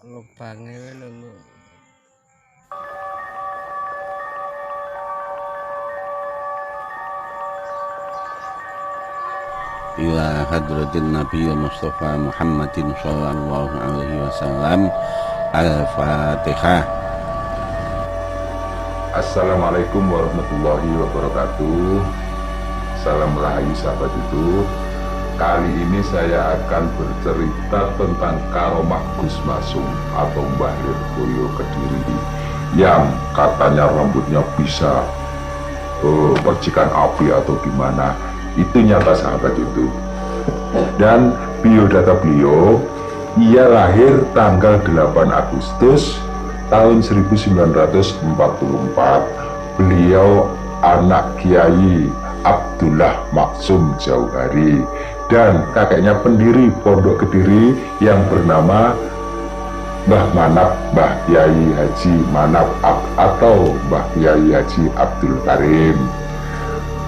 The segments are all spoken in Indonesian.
Lubangnya lho. Ila hadratin Nabi Mustafa Muhammadin sallallahu alaihi wasallam. Al-Fatihah. Assalamualaikum warahmatullahi wabarakatuh. Salam rahayu sahabat YouTube. Kali ini saya akan bercerita tentang karomah Gus Masum atau Mbah Lirboyo Kediri yang katanya rambutnya bisa percikan api atau gimana. Itu nyata sahabat YouTube. Dan biodata beliau, ia lahir tanggal 8 Agustus tahun 1944. Beliau anak Kiai Abdullah Maksum Jauhari dan kakeknya pendiri Pondok Kediri yang bernama Mbah Manap, Mbah Kiai Haji Manap atau Mbah Kiai Haji Abdul Karim.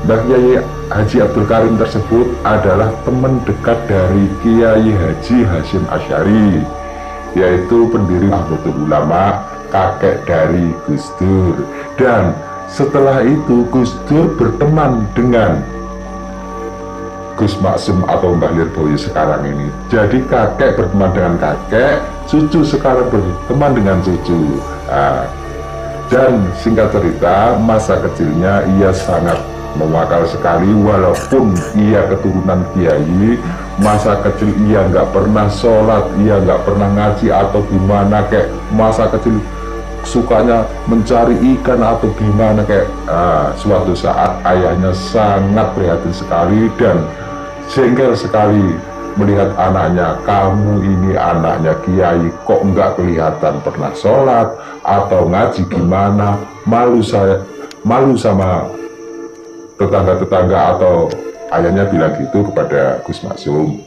Mbah Kiai Haji Abdul Karim tersebut adalah teman dekat dari Kiai Haji Hasyim Asy'ari, yaitu pendiri Nahdlatul Ulama, kakek dari Gus Dur. Dan setelah itu Gus Dur berteman dengan Gus Maksum atau Mbah Lirboyo sekarang ini. Jadi kakek berteman dengan kakek, cucu sekarang berteman dengan cucu. Dan singkat cerita, masa kecilnya ia sangat mewakal sekali. Walaupun ia keturunan kiai, masa kecil ia nggak pernah sholat, ia nggak pernah ngaji atau gimana, kayak masa kecil sukanya mencari ikan atau gimana, kayak suatu saat ayahnya sangat prihatin sekali dan jengkel sekali melihat anaknya, kamu ini anaknya kiai kok nggak kelihatan pernah sholat atau ngaji gimana, malu sama tetangga-tetangga. Atau ayahnya bilang gitu kepada Gus Masum.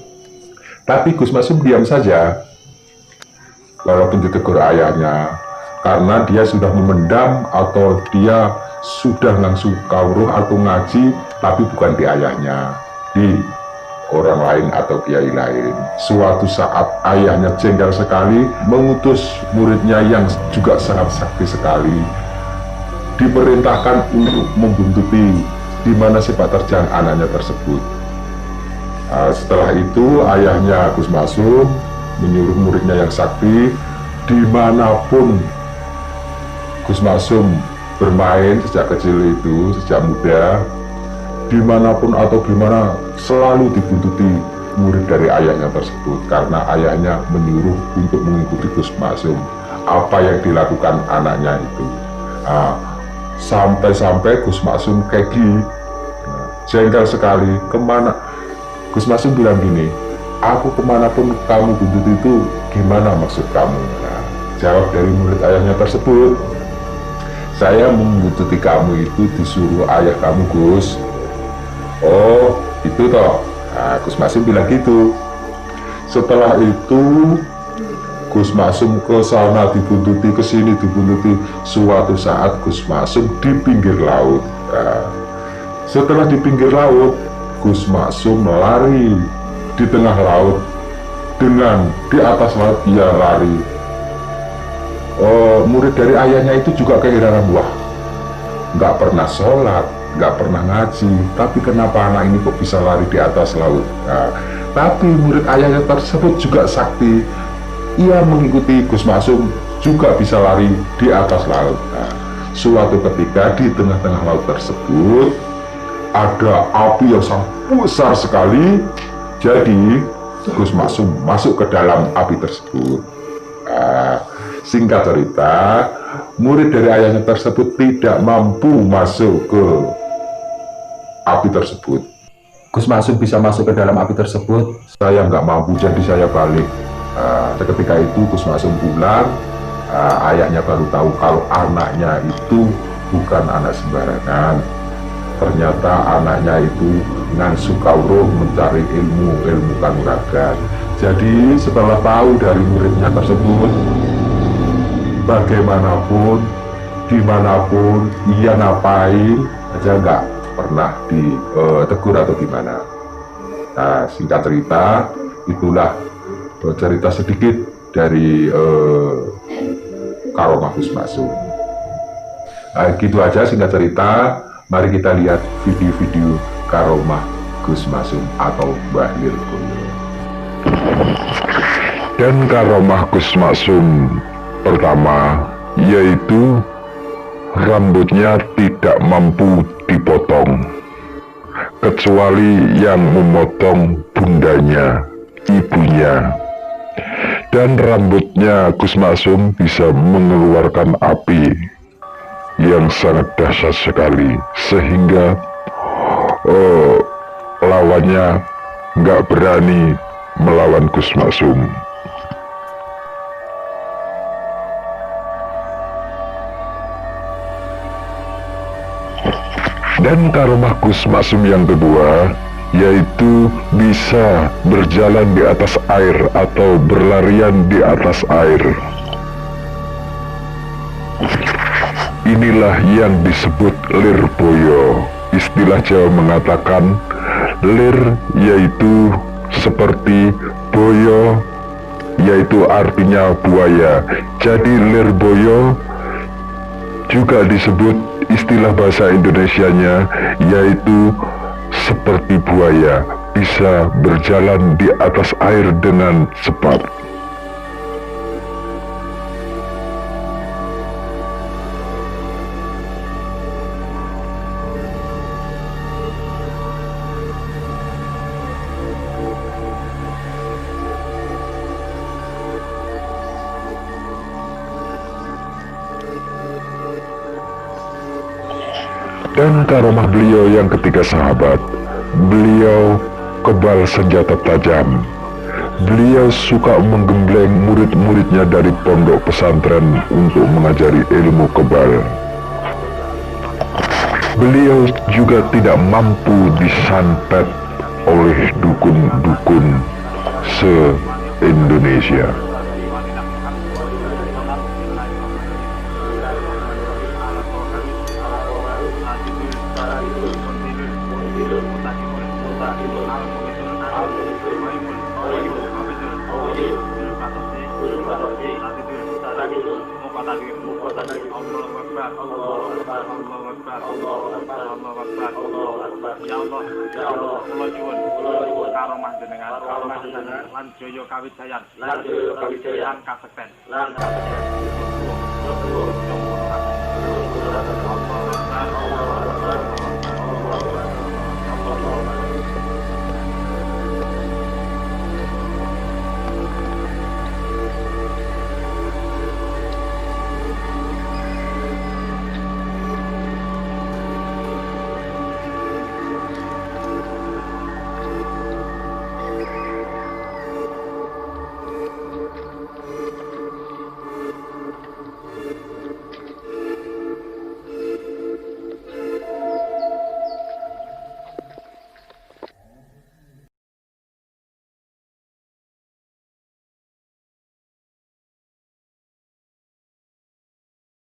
Tapi Gus Masum diam saja walaupun ditegur ayahnya, karena dia sudah memendam atau dia sudah langsung kauruh atau ngaji, tapi bukan di ayahnya, di orang lain atau kiai lain. Suatu saat ayahnya jengkel sekali, mengutus muridnya yang juga sangat sakti sekali, diperintahkan untuk membuntuti di mana sepak terjang anaknya tersebut. Setelah itu ayahnya Gus Masum menyuruh muridnya yang sakti, dimanapun Gus Masum bermain sejak kecil itu, sejak muda, dimanapun atau gimana, selalu dibuntuti murid dari ayahnya tersebut, karena ayahnya menyuruh untuk mengikuti Gus Masum apa yang dilakukan anaknya itu. Sampai-sampai Gus Masum kegi, jengkel sekali. Kemana Gus Masum bilang gini, aku kemanapun kamu buntut itu gimana maksud kamu? Jawab dari murid ayahnya tersebut, saya membuntuti kamu itu disuruh ayah kamu, Gus. Oh itu toh. Gus Masum bilang gitu. Setelah itu Gus Masum ke sana dibuntuti, ke sini dibuntuti. Suatu saat Gus Masum di pinggir laut. Setelah di pinggir laut, Gus Masum lari di tengah laut, dengan di atas laut ia lari. Murid dari ayahnya itu juga keheranan, wah, nggak pernah sholat, nggak pernah ngaji, tapi kenapa anak ini kok bisa lari di atas laut? Tapi murid ayahnya tersebut juga sakti, ia mengikuti Gus Masum juga bisa lari di atas laut. Suatu ketika di tengah-tengah laut tersebut ada api yang sangat besar sekali. Jadi Gus Masum masuk ke dalam api tersebut. Singkat cerita, murid dari ayahnya tersebut tidak mampu masuk ke api tersebut. Gus Masum bisa masuk ke dalam api tersebut, saya nggak mampu, jadi saya balik. Ketika itu Gus Masum pulang, ayahnya baru tahu kalau anaknya itu bukan anak sembarangan. Ternyata anaknya itu ngangsu kauruh mencari ilmu kanuragan. Jadi setelah tahu dari muridnya tersebut, bagaimanapun, dimanapun, ia ngapain aja nggak pernah ditegur atau gimana. Singkat cerita, itulah cerita sedikit dari Karomah Gus Maksum. Gitu aja singkat cerita. Mari kita lihat video-video Karomah Gus Maksum atau Mbah Lirboyo. Dan Karomah Gus Maksum pertama yaitu rambutnya tidak mampu dipotong, kecuali yang memotong bundanya, ibunya. Dan rambutnya Gus Maksum bisa mengeluarkan api yang sangat dahsyat sekali, sehingga lawannya nggak berani melawan Gus Maksum. Dan karomah Gus Maksum yang kedua yaitu bisa berjalan di atas air atau berlarian di atas air. Inilah yang disebut Lirboyo. Istilah Jawa mengatakan lir yaitu seperti boyo, yaitu artinya buaya. Jadi Lirboyo juga disebut istilah bahasa Indonesianya yaitu seperti buaya, bisa berjalan di atas air dengan cepat. Dan karomah beliau yang ketiga sahabat, beliau kebal senjata tajam. Beliau suka menggembleng murid-muridnya dari pondok pesantren untuk mengajari ilmu kebal. Beliau juga tidak mampu disantet oleh dukun-dukun se-Indonesia. Ya Allah, kula nyuwun karomah jenengan, lan jaya kawijayan, lan kasekten.